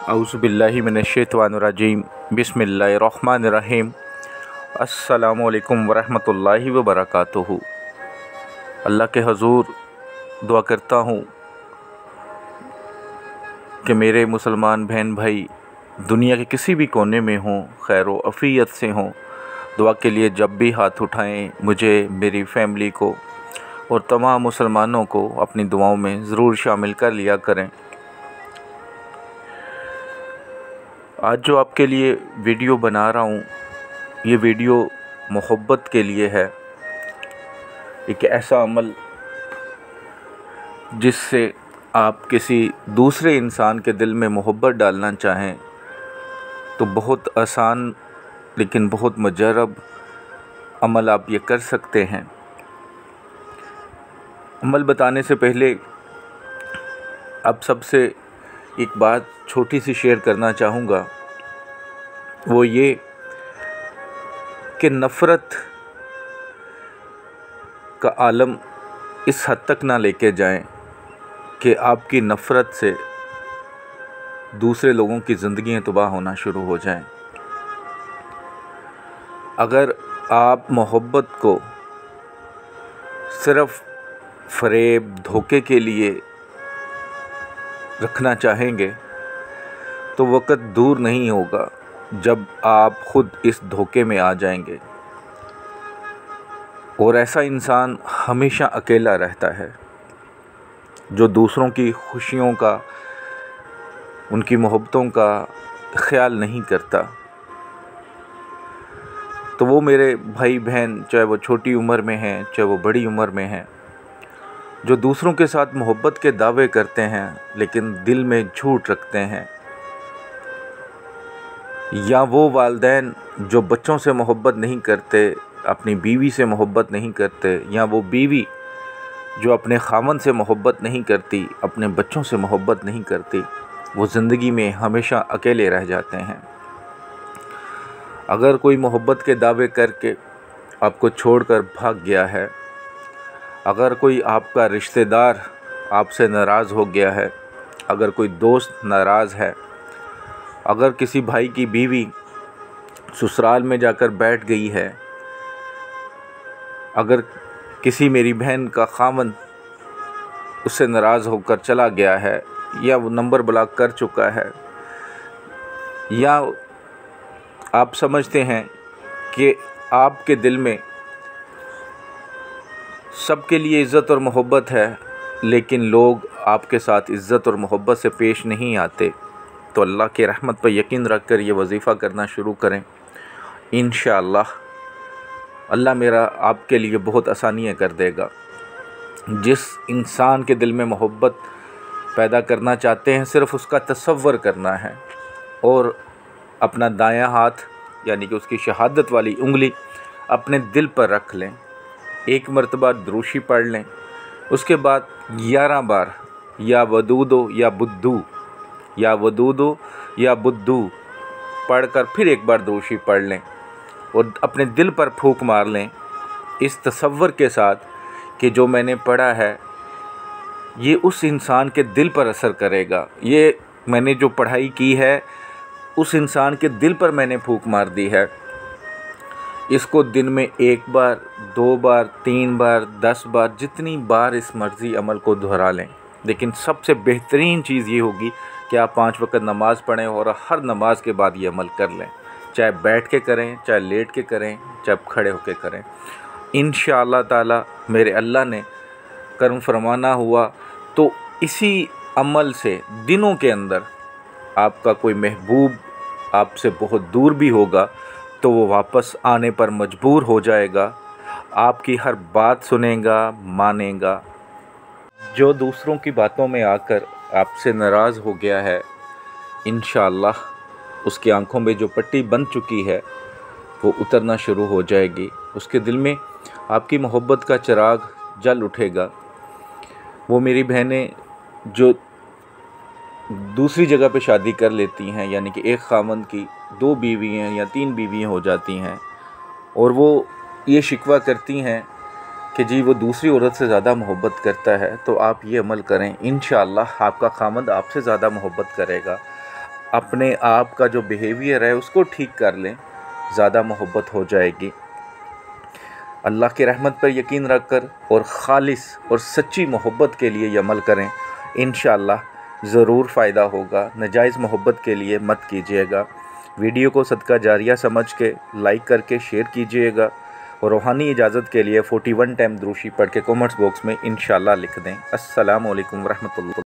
औज़ुबिल्लाहि मिनश्शैतानिर्रजीम बिस्मिल्लाहिर्रहमानिर्रहीम। अस्सलामु अलैकुम वरहमतुल्लाहि वबरकातुहू। अल्लाह के हज़ूर दुआ करता हूँ कि मेरे मुसलमान बहन भाई दुनिया के किसी भी कोने में हों, खैर व अफ़ियत से हों, दुआ के लिए जब भी हाथ उठाएं मुझे, मेरी फैमिली को और तमाम मुसलमानों को अपनी दुआओं में ज़रूर शामिल कर लिया करें। आज जो आपके लिए वीडियो बना रहा हूँ, ये वीडियो मोहब्बत के लिए है। एक ऐसा अमल जिससे आप किसी दूसरे इंसान के दिल में मोहब्बत डालना चाहें तो बहुत आसान लेकिन बहुत मुजर्रब अमल आप ये कर सकते हैं। अमल बताने से पहले आप सबसे एक बात छोटी सी शेयर करना चाहूँगा, वो ये कि नफ़रत का आलम इस हद तक ना लेके जाएं कि आपकी नफ़रत से दूसरे लोगों की ज़िंदगियाँ तबाह होना शुरू हो जाएं। अगर आप मोहब्बत को सिर्फ़ फ़रेब, धोखे के लिए रखना चाहेंगे तो वक़्त दूर नहीं होगा जब आप ख़ुद इस धोखे में आ जाएंगे। और ऐसा इंसान हमेशा अकेला रहता है जो दूसरों की खुशियों का, उनकी मोहब्बतों का ख़्याल नहीं करता। तो वो मेरे भाई बहन, चाहे वो छोटी उम्र में हैं चाहे वो बड़ी उम्र में हैं, जो दूसरों के साथ मोहब्बत के दावे करते हैं लेकिन दिल में झूठ रखते हैं, या वो वालिदैन जो बच्चों से मोहब्बत नहीं करते, अपनी बीवी से मोहब्बत नहीं करते, या वो बीवी जो अपने खामन से मोहब्बत नहीं करती, अपने बच्चों से मोहब्बत नहीं करती, वो ज़िंदगी में हमेशा अकेले रह जाते हैं। अगर कोई मोहब्बत के दावे करके आपको छोड़कर भाग गया है, अगर कोई आपका रिश्तेदार आपसे नाराज़ हो गया है, अगर कोई दोस्त नाराज़ है, अगर किसी भाई की बीवी ससुराल में जाकर बैठ गई है, अगर किसी मेरी बहन का खामन उससे नाराज़ होकर चला गया है, या वो नंबर ब्लॉक कर चुका है, या आप समझते हैं कि आपके दिल में सबके लिए इज़्ज़त और मोहब्बत है लेकिन लोग आपके साथ इज़्ज़त और मोहब्बत से पेश नहीं आते, तो अल्लाह की रहमत पर यकीन रख कर ये वज़ीफ़ा करना शुरू करें। इंशाअल्लाह अल्लाह मेरा आपके लिए बहुत आसानियाँ कर देगा। जिस इंसान के दिल में मोहब्बत पैदा करना चाहते हैं, सिर्फ़ उसका तसव्वुर करना है और अपना दायां हाथ यानी कि उसकी शहादत वाली उंगली अपने दिल पर रख लें, एक मरतबा दुरूशी पढ़ लें, उसके बाद 11 बार या वदूदो या बुद्धू, या वदूदो या बुद्धू पढ़कर फिर एक बार दुरूशी पढ़ लें और अपने दिल पर फूंक मार लें, इस तसव्वुर के साथ कि जो मैंने पढ़ा है ये उस इंसान के दिल पर असर करेगा, ये मैंने जो पढ़ाई की है उस इंसान के दिल पर मैंने फूंक मार दी है। इसको दिन में 1 बार, 2 बार, 3 बार, 10 बार, जितनी बार इस मर्ज़ी अमल को दोहरा लें। लेकिन सबसे बेहतरीन चीज़ ये होगी कि आप 5 वक़्त नमाज़ पढ़ें और हर नमाज के बाद ये अमल कर लें, चाहे बैठ के करें, चाहे लेट के करें, चाहे खड़े होके करें। इंशाअल्लाह ताला मेरे अल्लाह ने करम फरमाना हुआ तो इसी अमल से दिनों के अंदर आपका कोई महबूब आपसे बहुत दूर भी होगा तो वो वापस आने पर मजबूर हो जाएगा, आपकी हर बात सुनेगा, मानेगा। जो दूसरों की बातों में आकर आपसे नाराज़ हो गया है, इंशाअल्लाह उसकी आंखों में जो पट्टी बन चुकी है वो उतरना शुरू हो जाएगी, उसके दिल में आपकी मोहब्बत का चिराग जल उठेगा। वो मेरी बहनें जो दूसरी जगह पे शादी कर लेती हैं, यानी कि एक खामन की 2 बीवियाँ या 3 बीवियाँ हो जाती हैं, और वो ये शिकवा करती हैं कि जी वो दूसरी औरत से ज़्यादा मोहब्बत करता है, तो आप ये अमल करें, इंशाअल्लाह आपका खामद आपसे ज़्यादा मोहब्बत करेगा। अपने आप का जो बिहेवियर है उसको ठीक कर लें, ज़्यादा मोहब्बत हो जाएगी। अल्लाह की रहमत पर यकीन रख कर और ख़ालिस और सच्ची मोहब्बत के लिए अमल करें, इंशाअल्लाह ज़रूर फ़ायदा होगा। नाजायज़ मोहब्बत के लिए मत कीजिएगा। वीडियो को सदका जारिया समझ के लाइक करके शेयर कीजिएगा और रूहानी इजाज़त के लिए 41 टाइम दुरूशी पढ़ के कमेंट्स बॉक्स में इंशाअल्लाह लिख दें। अस्सलामु अलैकुम रहमतुल्लाह।